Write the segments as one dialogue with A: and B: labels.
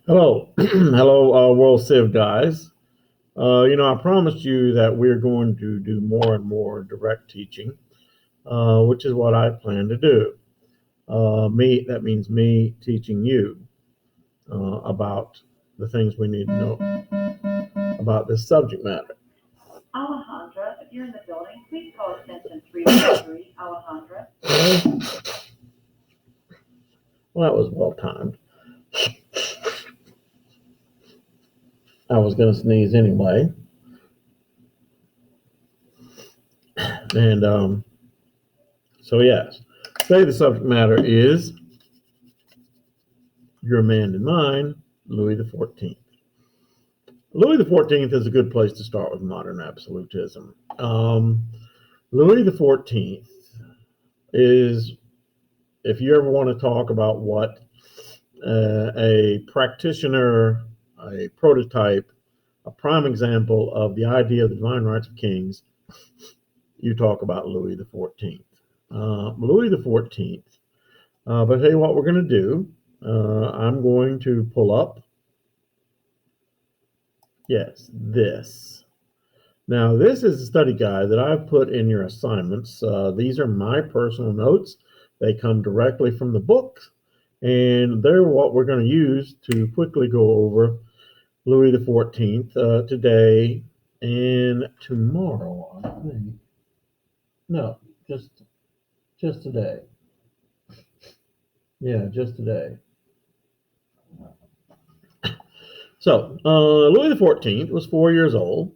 A: Hello, hello, World Civ guys. I promised you that we're going to do more and more direct teaching, which is what I plan to do. That means me teaching you about the things we need to know about this subject matter.
B: Alejandra, if you're in the building, please call extension 313, Alejandra.
A: Well, that was well timed. I was going to sneeze anyway. And so, yes, today the subject matter is your man and mine, Louis XIV. Louis XIV is a good place to start with modern absolutism. Louis XIV is, if you ever want to talk about what a practitioner, a prototype, a prime example of the idea of the divine rights of kings, you talk about Louis XIV. Louis XIV. But I'll tell you what we're going to do. I'm going to pull up, yes, this. Now, this is a study guide that I've put in your assignments. These are my personal notes. They come directly from the book, and they're what we're going to use to quickly go over Louis XIV today and tomorrow, I think. No, just today. Yeah, just today. So, Louis XIV was 4 years old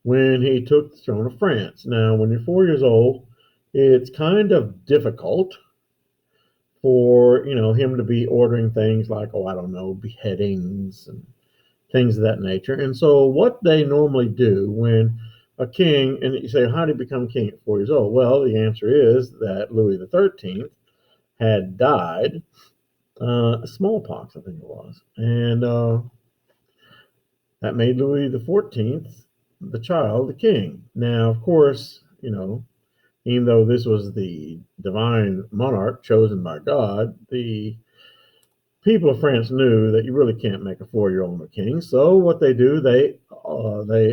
A: when he took the throne of France. Now, when you're 4 years old, it's kind of difficult for him to be ordering things like, oh, I don't know, beheadings and things of that nature. And so what they normally do when a king, and you say, how did he become king at 4 years old? Well, the answer is that Louis XIII had died, smallpox, I think it was, and that made Louis XIV, the child, the king. Now, of course, even though this was the divine monarch chosen by God, the people of France knew that you really can't make a 4-year-old a king. So what they do, they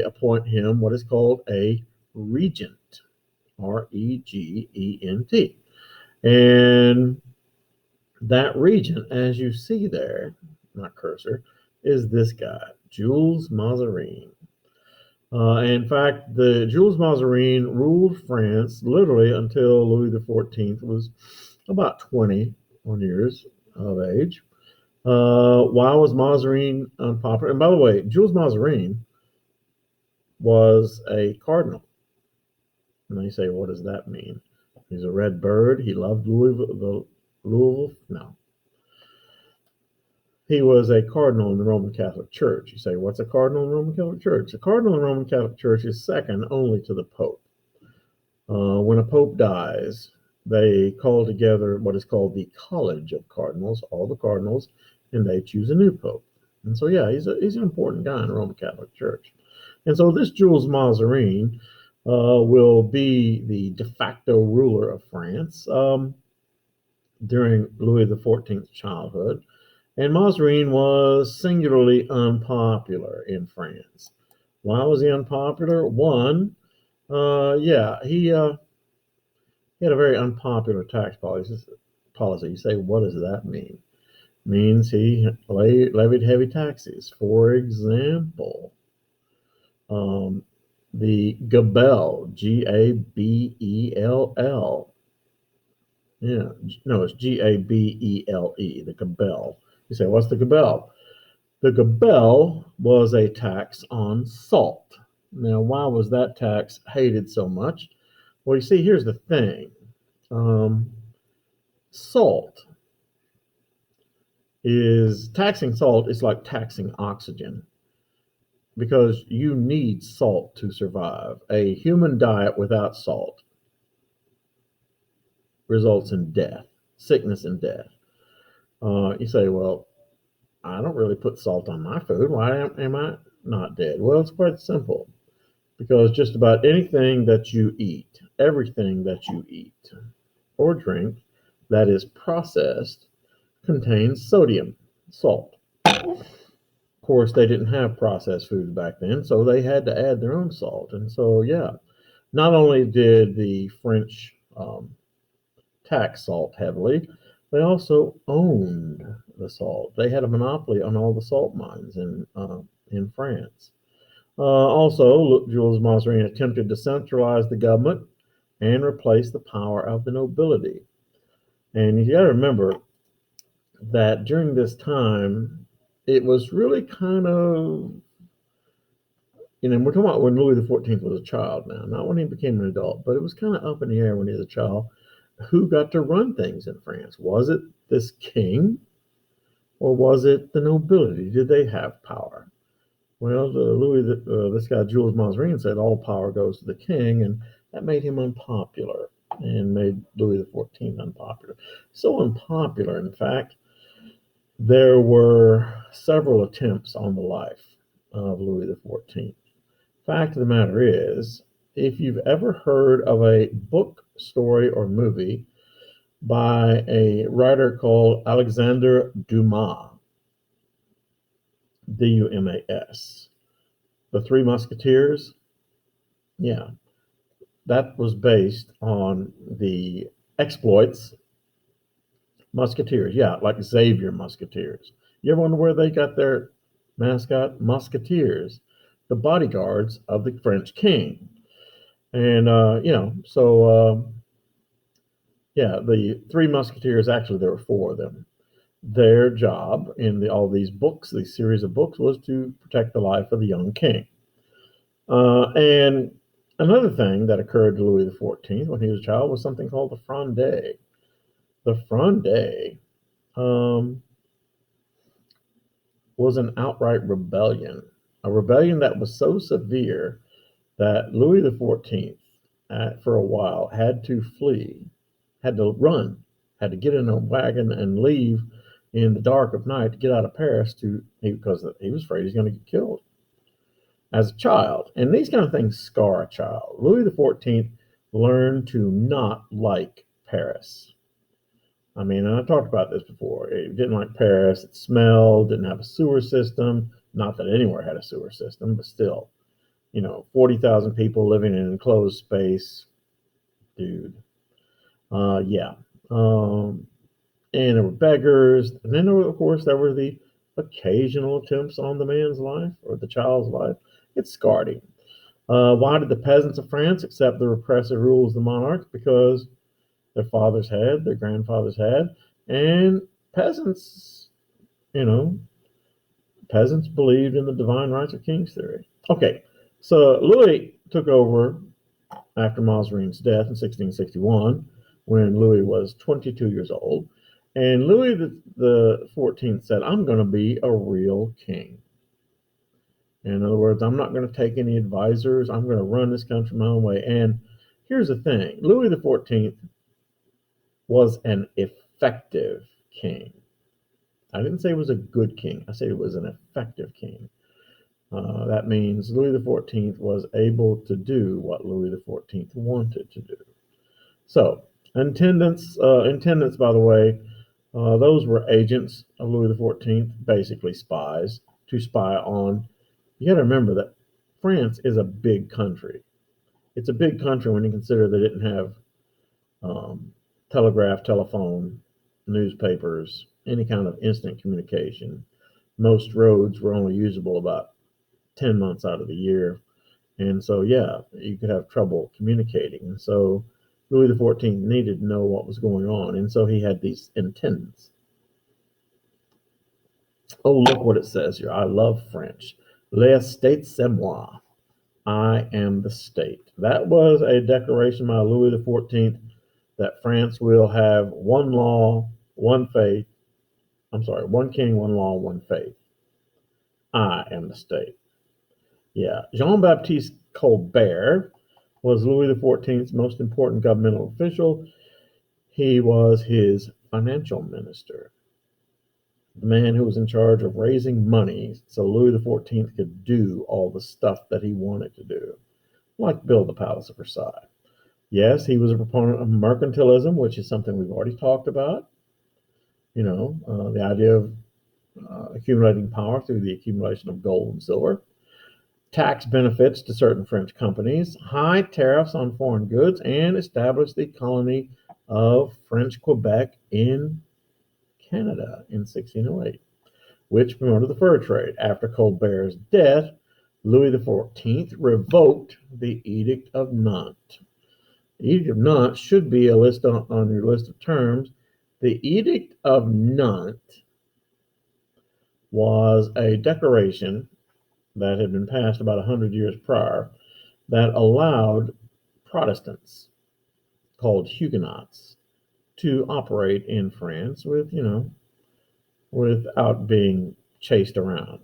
A: appoint him what is called a regent, Regent, and that regent, as you see there, my cursor, is this guy, Jules Mazarin. In fact, the Jules Mazarin ruled France literally until Louis XIV was about 21 years of age. Why was Mazarin unpopular? And by the way, Jules Mazarin was a cardinal. And they say, what does that mean? He's a red bird. He loved Louisville. No. He was a cardinal in the Roman Catholic Church. You say, what's a cardinal in the Roman Catholic Church? A cardinal in the Roman Catholic Church is second only to the Pope. When a Pope dies, they call together what is called the College of Cardinals, all the cardinals, and they choose a new Pope. And so, yeah, he's an important guy in the Roman Catholic Church. And so this Jules Mazarin will be the de facto ruler of France during Louis XIV's childhood. And Mazarin was singularly unpopular in France. Why was he unpopular? One, he had a very unpopular tax policy. You say, what does that mean? It means he levied heavy taxes. For example, the gabelle, Gabell. Yeah, no, it's Gabele, the gabelle. You say, what's the gabelle? The gabelle was a tax on salt. Now, why was that tax hated so much? Well, you see, here's the thing. Salt taxing salt is like taxing oxygen because you need salt to survive. A human diet without salt results in death, sickness and death. You say, well, I don't really put salt on my food. Why am I not dead? Well, it's quite simple. Because just about anything that you eat, everything that you eat or drink that is processed contains sodium, salt. Of course, they didn't have processed foods back then, so they had to add their own salt. And so, yeah, not only did the French tax salt heavily, they also owned the salt. They had a monopoly on all the salt mines in France. Also, Jules Mazarin attempted to centralize the government and replace the power of the nobility. And you got to remember that during this time, it was really kind of, we're talking about when Louis XIV was a child now, not when he became an adult, but it was kind of up in the air when he was a child. Who got to run things in France? Was it this king or was it the nobility? Did they have power? Well, this guy Jules Mazarin said all power goes to the king, and that made him unpopular and made Louis XIV unpopular. So unpopular, in fact, there were several attempts on the life of Louis XIV. Fact of the matter is, if you've ever heard of a book, story, or movie by a writer called Alexandre Dumas, Dumas, The Three Musketeers, yeah, that was based on the exploits Musketeers, yeah, like Xavier Musketeers. You ever wonder where they got their mascot? Musketeers, the bodyguards of the French king. And, yeah, the Three Musketeers, actually, there were four of them. Their job in all these books, these series of books, was to protect the life of the young king. And another thing that occurred to Louis XIV when he was a child was something called the Fronde. The Fronde was an outright rebellion, a rebellion that was so severe that Louis XIV, for a while, had to flee, had to run, had to get in a wagon and leave in the dark of night to get out of Paris because he was afraid he's going to get killed as a child. And these kind of things scar a child. Louis XIV learned to not like Paris. I mean, and I talked about this before. It didn't like Paris. It smelled, didn't have a sewer system. Not that anywhere had a sewer system, but still, 40,000 people living in an enclosed space, dude. Yeah. And there were beggars. And then, of course, there were the occasional attempts on the man's life or the child's life. It scarred him. Why did the peasants of France accept the repressive rules of the monarchs? Because their fathers had, their grandfathers had, and peasants believed in the divine rights of kings theory. Okay, so Louis took over after Mazarin's death in 1661, when Louis was 22 years old, and Louis the 14th said, "I'm going to be a real king." In other words, I'm not going to take any advisors. I'm going to run this country my own way. And here's the thing: Louis the 14th was an effective king. I didn't say he was a good king. I said he was an effective king. That means Louis XIV was able to do what Louis XIV wanted to do. So, intendants, by the way, those were agents of Louis XIV, basically spies, to spy on. You got to remember that France is a big country. It's a big country when you consider they didn't have telegraph, telephone, newspapers, any kind of instant communication. Most roads were only usable about 10 months out of the year. And so, yeah, you could have trouble communicating. And so Louis XIV needed to know what was going on. And so he had these intendants. Oh, look what it says here. I love French. L'Estate c'est moi. I am the state. That was a declaration by Louis XIV that France will have one law, one faith. One king, one law, one faith. I am the state. Yeah. Jean-Baptiste Colbert was Louis XIV's most important governmental official. He was his financial minister, the man who was in charge of raising money so Louis XIV could do all the stuff that he wanted to do, like build the Palace of Versailles. Yes, he was a proponent of mercantilism, which is something we've already talked about. The idea of accumulating power through the accumulation of gold and silver, tax benefits to certain French companies, high tariffs on foreign goods, and established the colony of French Quebec in Canada in 1608, which promoted the fur trade. After Colbert's death, Louis XIV revoked the Edict of Nantes. The Edict of Nantes should be a list on your list of terms. The Edict of Nantes was a declaration that had been passed about 100 years prior that allowed Protestants, called Huguenots, to operate in France without being chased around.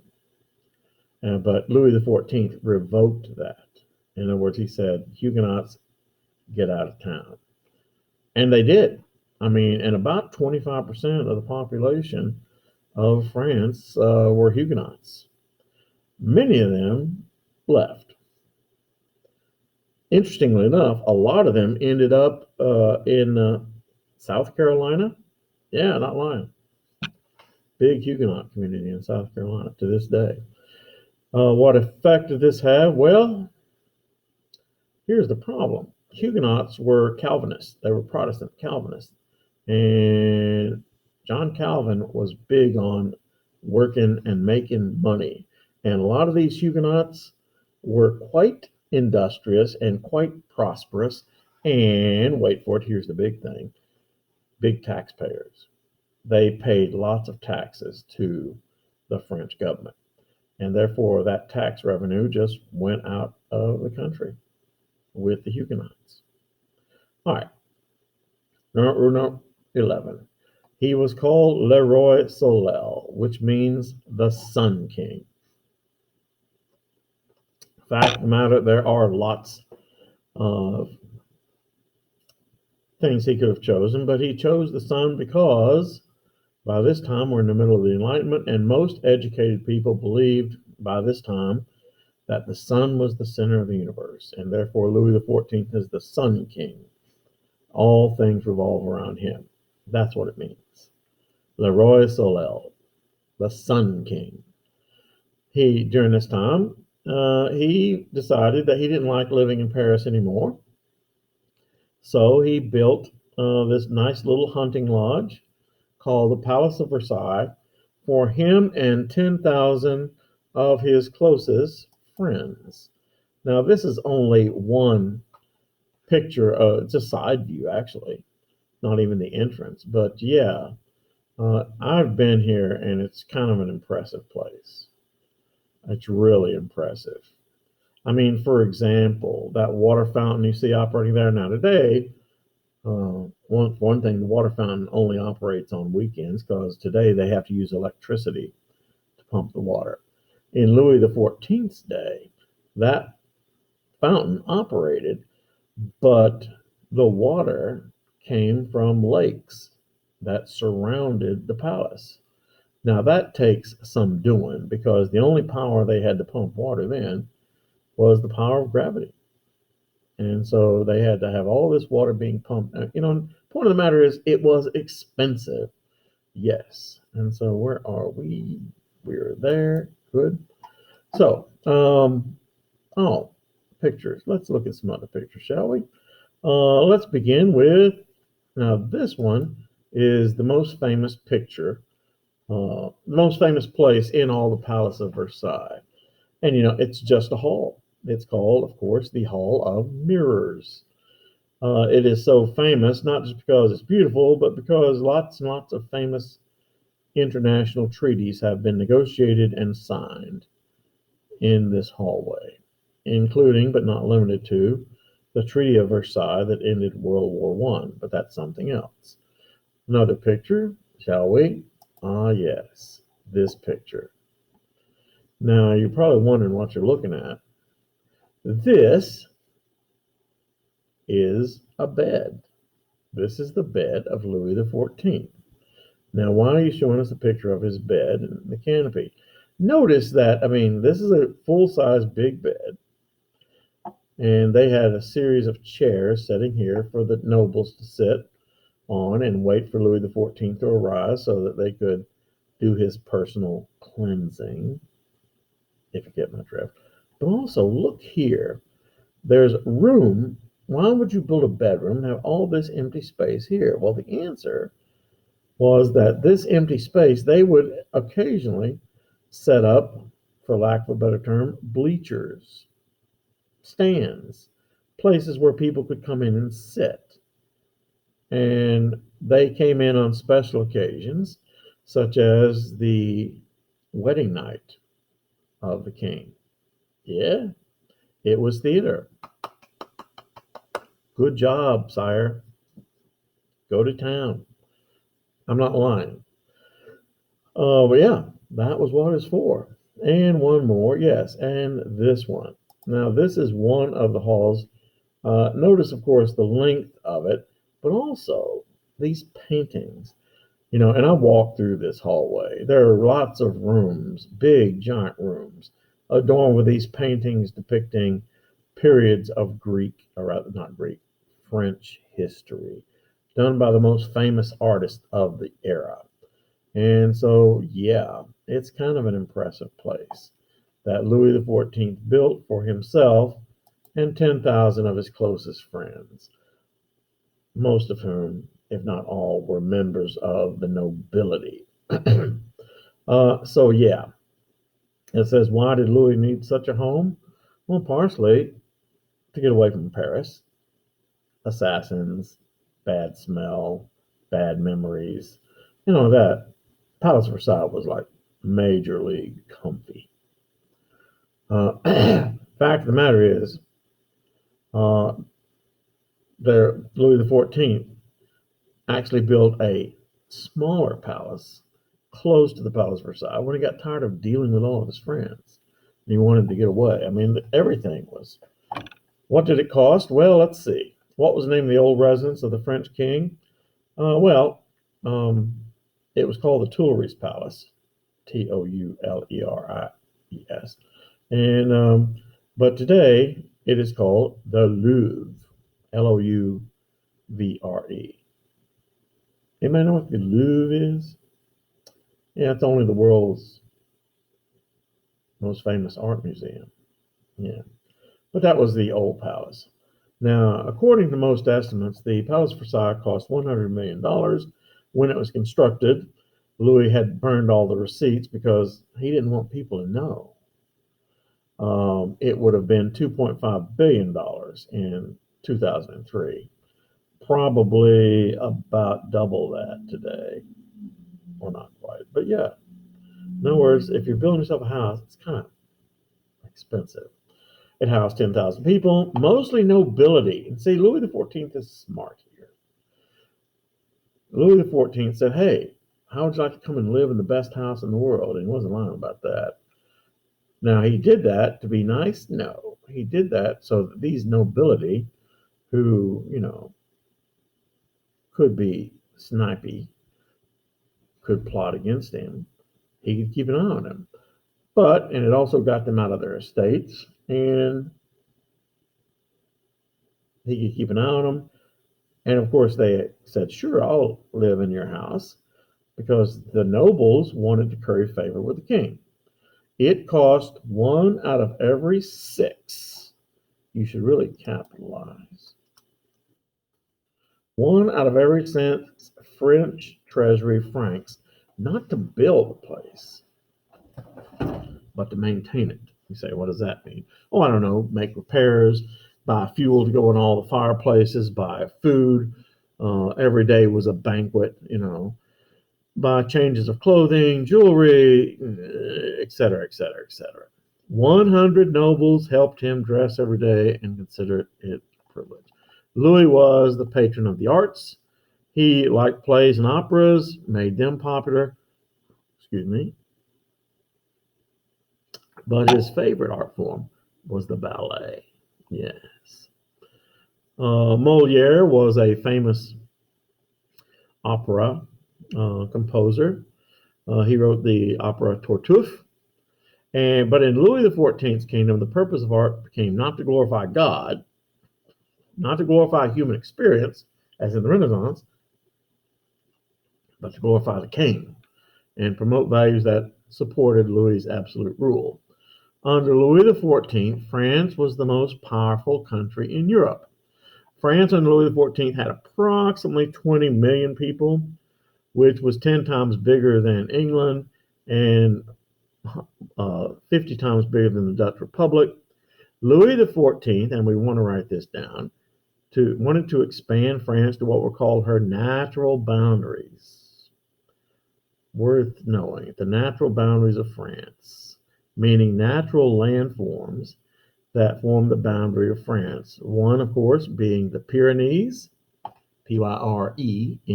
A: But Louis XIV revoked that. In other words, he said, Huguenots, get out of town. And they did. And about 25% of the population of France were Huguenots. Many of them left. Interestingly enough, a lot of them ended up in South Carolina. Yeah, not lying. Big Huguenot community in South Carolina to this day. What effect did this have? Well, here's the problem. Huguenots were Calvinists. They were Protestant Calvinists. And John Calvin was big on working and making money. And a lot of these Huguenots were quite industrious and quite prosperous. And wait for it, here's the big thing, big taxpayers. They paid lots of taxes to the French government. And therefore, that tax revenue just went out of the country with the Huguenots. All right. No, 11. He was called Le Roi Soleil, which means the Sun King. Fact of the matter, there are lots of things he could have chosen, but he chose the sun because by this time we're in the middle of the Enlightenment, and most educated people believed by this time that the sun was the center of the universe, and therefore Louis XIV is the Sun King. All things revolve around him. That's what it means. Le Roi Soleil, the Sun King. During this time, he decided that he didn't like living in Paris anymore. So he built this nice little hunting lodge called the Palace of Versailles for him and 10,000 of his closest friends. Now, this is only one picture. It's a side view, actually, not even the entrance. But yeah, I've been here, and it's kind of an impressive place. It's really impressive. For example, that water fountain you see operating there now today, one thing, the water fountain only operates on weekends because today they have to use electricity to pump the water. In Louis XIV's day, that fountain operated, but the water came from lakes that surrounded the palace. Now that takes some doing because the only power they had to pump water then was the power of gravity. And so they had to have all this water being pumped. Point of the matter is it was expensive. Yes. And so where are we? We're there. Good. So, pictures. Let's look at some other pictures, shall we? Let's begin with, now this one is the most famous picture, the most famous place in all the Palace of Versailles. And, it's just a hall. It's called, of course, the Hall of Mirrors. It is so famous, not just because it's beautiful, but because lots and lots of famous international treaties have been negotiated and signed in this hallway, including, but not limited to, the Treaty of Versailles that ended World War I, but that's something else. Another picture, shall we? Ah, yes, this picture. Now, you're probably wondering what you're looking at. This is a bed. This is the bed of Louis XIV. Now, why are you showing us a picture of his bed and the canopy? Notice that, this is a full-size big bed, and they had a series of chairs sitting here for the nobles to sit on and wait for Louis XIV to arise so that they could do his personal cleansing, if you get my drift. But also, look here. There's room. Why would you build a bedroom and have all this empty space here? Well, the answer was that this empty space, they would occasionally set up, for lack of a better term, bleachers, stands, places where people could come in and sit. And they came in on special occasions, such as the wedding night of the king. Yeah, it was theater. Good job, sire. Go to town. I'm not lying. But yeah, that was what it's for. And one more, yes, and this one. Now, this is one of the halls. Notice, of course, the length of it, but also these paintings. And I walked through this hallway. There are lots of rooms, big, giant rooms, adorned with these paintings depicting periods of Greek, or rather not Greek, French history, done by the most famous artists of the era. And so, yeah, it's kind of an impressive place that Louis XIV built for himself and 10,000 of his closest friends, most of whom, if not all, were members of the nobility. So, yeah, it says, why did Louis need such a home? Well, partially to get away from Paris, assassins, bad smell, bad memories. That Palace of Versailles was like major league comfy. Fact of the matter is, Louis XIV actually built a smaller palace close to the Palace of Versailles when he got tired of dealing with all of his friends. And he wanted to get away. I mean, everything was. What did it cost? Well, let's see. What was the name of the old residence of the French king? It was called the Tuileries Palace, Touleries, and but today it is called the Louvre, Louvre. Anybody know what the Louvre is? Yeah, it's only the world's most famous art museum. Yeah, but that was the old palace. Now, according to most estimates, the Palace of Versailles cost $100 million when it was constructed. Louis had burned all the receipts because he didn't want people to know. It would have been $2.5 billion in 2003, probably about double that today, or not quite. But yeah, in other words, if you're building yourself a house, it's kind of expensive. It housed 10,000 people, mostly nobility. And see, Louis XIV is smart here. Louis XIV said, hey, how would you like to come and live in the best house in the world? And he wasn't lying about that. Now, he did that to be nice? No. He did that so that these nobility, who, could be snipey, could plot against him, he could keep an eye on them. And it also got them out of their estates, and he could keep an eye on them. And of course, they said, sure, I'll live in your house, because the nobles wanted to curry favor with the king. It cost 1 out of every 6. You should really capitalize. 1 out of every 6 French treasury francs, not to build the place, but to maintain it. You say, what does that mean? Oh, I don't know, make repairs, buy fuel to go in all the fireplaces, buy food. Every day was a banquet, buy changes of clothing, jewelry, etc., etc., etc. 100 nobles helped him dress every day and considered it a privilege. Louis was the patron of the arts. He liked plays and operas, made them popular. Excuse me. But his favorite art form was the ballet. Yes. Moliere was a famous opera composer. He wrote the opera Tartuffe. But in Louis XIV's kingdom, the purpose of art became not to glorify God, not to glorify human experience, as in the Renaissance, but to glorify the king. and promote values that supported Louis's absolute rule. Under Louis XIV, France was the most powerful country in Europe. France under Louis XIV had approximately 20 million people, which was 10 times bigger than England and 50 times bigger than the Dutch Republic. Louis XIV, and we want to write this down, wanted to expand France to what were called her natural boundaries. Worth knowing, the natural boundaries of France, meaning natural landforms that form the boundary of France. One, of course, being the Pyrenees, Pyrenees,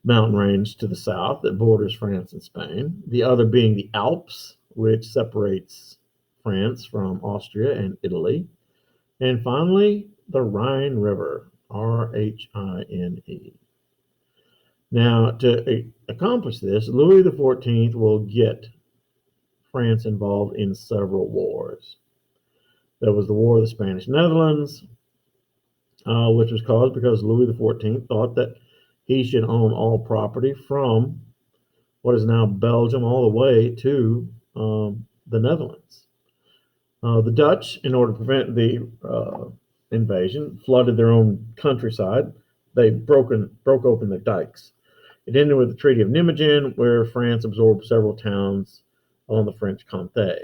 A: mountain range to the south that borders France and Spain. The other being the Alps, which separates France from Austria and Italy. And finally, the Rhine River, Rhine. Now, to accomplish this, Louis XIV will get France involved in several wars. There was the War of the Spanish Netherlands, which was caused because Louis XIV thought that he should own all property from what is now Belgium all the way to the Netherlands. The Dutch, in order to prevent the invasion, flooded their own countryside. They broke open their dikes. It ended with the Treaty of Nijmegen, where France absorbed several towns on the French Comté.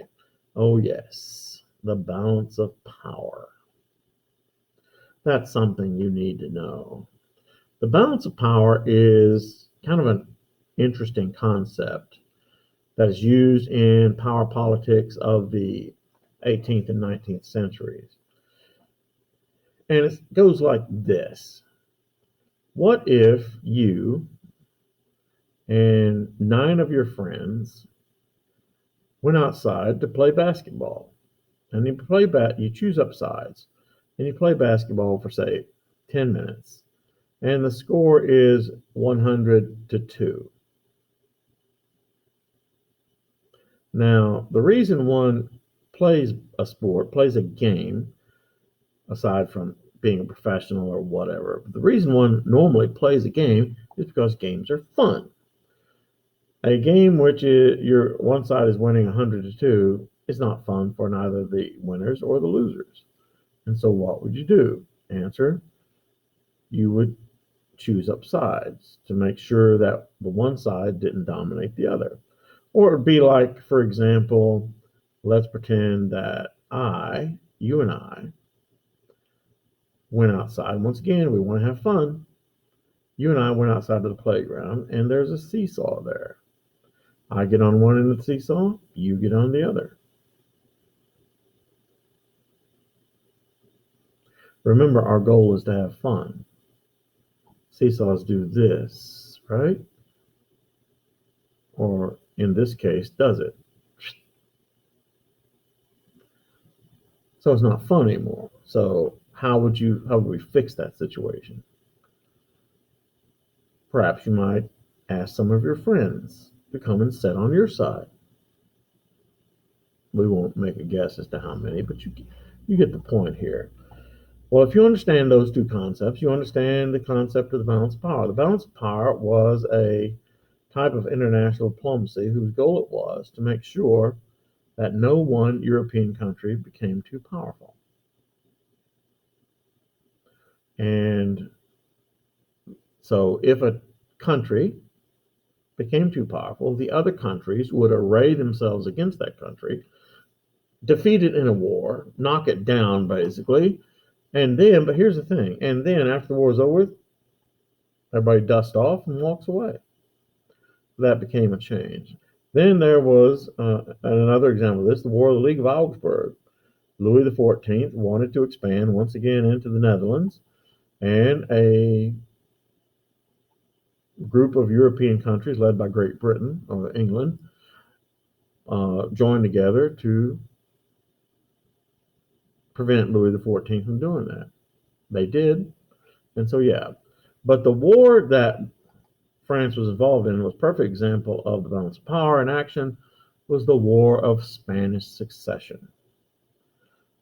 A: Oh yes, the balance of power. That's something you need to know. The balance of power is kind of an interesting concept that is used in power politics of the 18th and 19th centuries. And it goes like this. What if you and 9 of your friends went outside to play basketball? And you choose up sides, and you play basketball for, say, 10 minutes. And the score is 100-2. Now, the reason one plays a game, aside from being a professional or whatever, the reason one normally plays a game is because games are fun. A game which one side is winning 100-2 is not fun for neither the winners or the losers. And so what would you do? Answer, you would choose up sides to make sure that the one side didn't dominate the other. Or it would be like, for example, let's pretend that you and I, went outside. Once again, we want to have fun. You and I went outside to the playground, and there's a seesaw there. I get on one end of the seesaw, you get on the other. Remember, our goal is to have fun. Seesaws do this, right? Or in this case, does it? So it's not fun anymore. So how would we fix that situation? Perhaps you might ask some of your friends to come and sit on your side. We won't make a guess as to how many, but you get the point here. Well, if you understand those two concepts, you understand the concept of the balance of power. The balance of power was a type of international diplomacy whose goal it was to make sure that no one European country became too powerful. And so if a country became too powerful, the other countries would array themselves against that country, defeat it in a war, knock it down, basically. And then, but here's the thing, and then after the war is over, everybody dusts off and walks away. That became a change. Then there was another example of this, the War of the League of Augsburg. Louis XIV wanted to expand once again into the Netherlands, and a group of European countries led by Great Britain or England joined together to prevent Louis XIV from doing that. They did, and so yeah. But the war that France was involved in was a perfect example of the balance of power in action, was the War of Spanish Succession.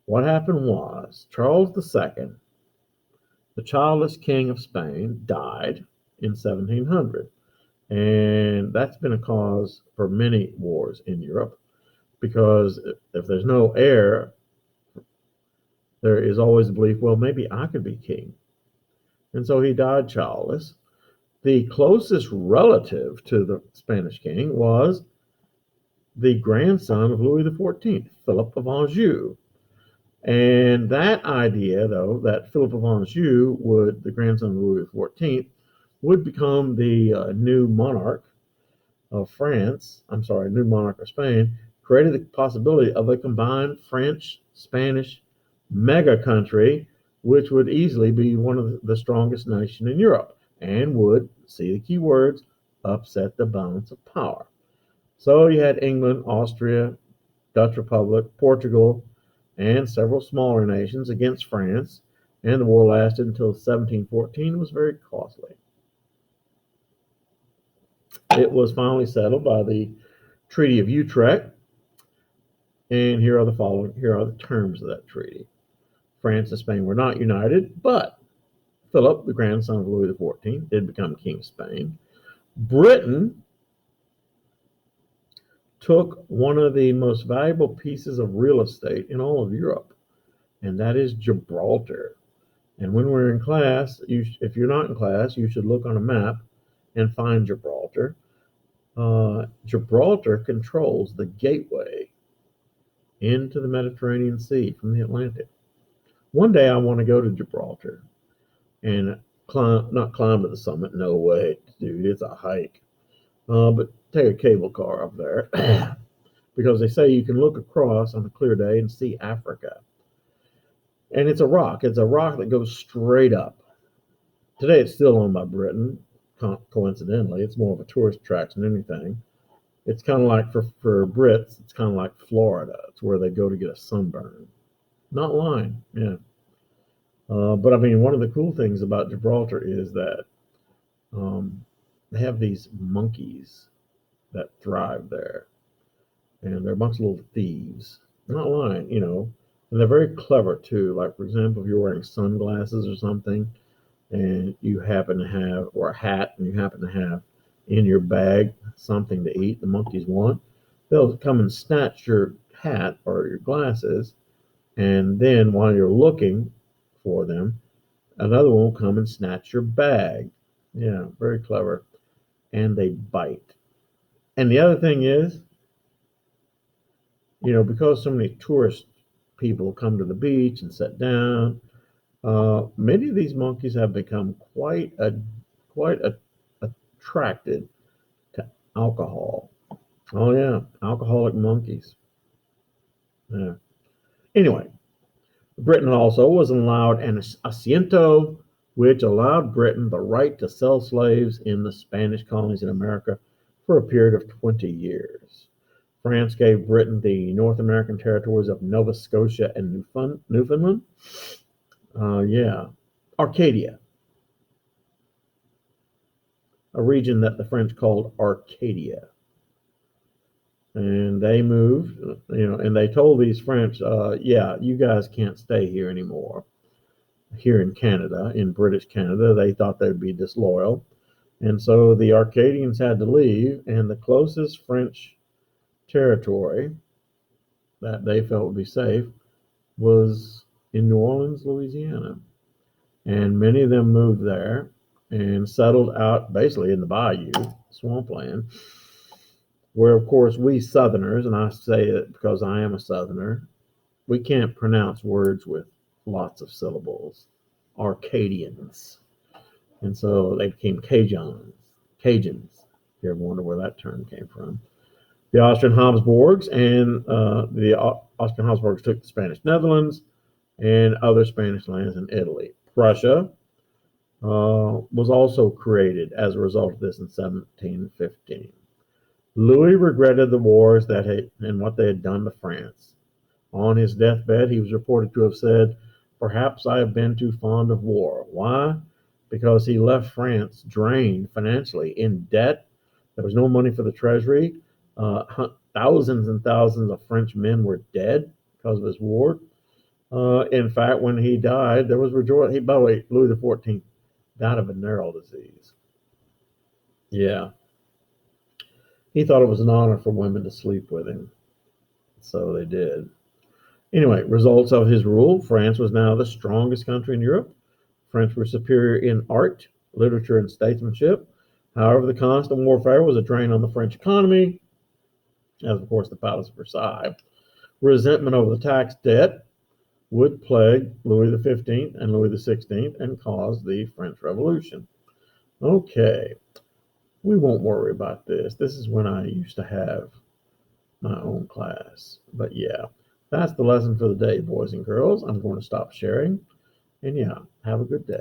A: What happened was Charles II, the childless king of Spain, died in 1700. And that's been a cause for many wars in Europe, because if there's no heir, there is always the belief, well, maybe I could be king. And so he died childless. The closest relative to the Spanish king was the grandson of Louis XIV, Philip of Anjou. And that idea, though, that Philip of Anjou would, the grandson of Louis XIV, would become the new monarch of France, new monarch of Spain, created the possibility of a combined French-Spanish mega country, which would easily be one of the strongest nations in Europe and would, see the key words, upset the balance of power. So you had England, Austria, Dutch Republic, Portugal, and several smaller nations against France, and the war lasted until 1714 and was very costly. It was finally settled by the Treaty of Utrecht, and here are the terms of that treaty. France and Spain were not united, but Philip, the grandson of Louis XIV, did become King of Spain. Britain took one of the most valuable pieces of real estate in all of Europe, and that is Gibraltar. And when we're in class, if you're not in class, you should look on a map and find Gibraltar. Gibraltar controls the gateway into the Mediterranean Sea from the Atlantic. One day I want to go to Gibraltar and not climb to the summit. No way, dude. It's a hike. But take a cable car up there because they say you can look across on a clear day and see Africa. And it's a rock. It's a rock that goes straight up. Today it's still owned by Britain. Coincidentally, it's more of a tourist attraction than anything. It's kind of like for Brits, it's kind of like Florida. It's where they go to get a sunburn. Not lying, yeah. But I mean, one of the cool things about Gibraltar is that they have these monkeys that thrive there, and they're a bunch of little thieves. Not lying, and they're very clever too. Like, for example, if you're wearing sunglasses or something, and you happen to have, or a hat, and you happen to have in your bag something to eat the monkeys want, they'll come and snatch your hat or your glasses, and then while you're looking for them, another one will come and snatch your bag. Yeah, very clever. And they bite. And the other thing is, because so many tourist people come to the beach and sit down, many of these monkeys have become quite attracted to alcohol. Oh yeah, alcoholic monkeys. Yeah. Anyway, Britain also was allowed an asiento, which allowed Britain the right to sell slaves in the Spanish colonies in America for a period of 20 years. France gave Britain the North American territories of Nova Scotia and Newfoundland. Arcadia, a region that the French called Arcadia. And they moved, and they told these French, you guys can't stay here anymore. Here in Canada, in British Canada, they thought they'd be disloyal. And so the Arcadians had to leave, and the closest French territory that they felt would be safe was in New Orleans, Louisiana. And many of them moved there and settled out basically in the bayou, swampland, where, of course, we Southerners, and I say it because I am a Southerner, we can't pronounce words with lots of syllables. Arcadians. And so they became Cajuns. If you ever wonder where that term came from. The Austrian Habsburgs took the Spanish Netherlands and other Spanish lands in Italy. Prussia was also created as a result of this in 1715. Louis regretted the wars and what they had done to France. On his deathbed, he was reported to have said, "Perhaps I have been too fond of war." Why? Because he left France drained financially, in debt. There was no money for the treasury. Thousands and thousands of French men were dead because of his war. In fact, when he died, there was rejoicing. By the way, Louis XIV died of a venereal disease. Yeah. He thought it was an honor for women to sleep with him. So they did. Anyway, results of his rule: France was now the strongest country in Europe. French were superior in art, literature, and statesmanship. However, the constant warfare was a drain on the French economy, as of course the Palace of Versailles. Resentment over the tax debt would plague Louis XV and Louis XVI and cause the French Revolution. Okay, we won't worry about this. This is when I used to have my own class. But yeah, that's the lesson for the day, boys and girls. I'm going to stop sharing. And yeah, have a good day.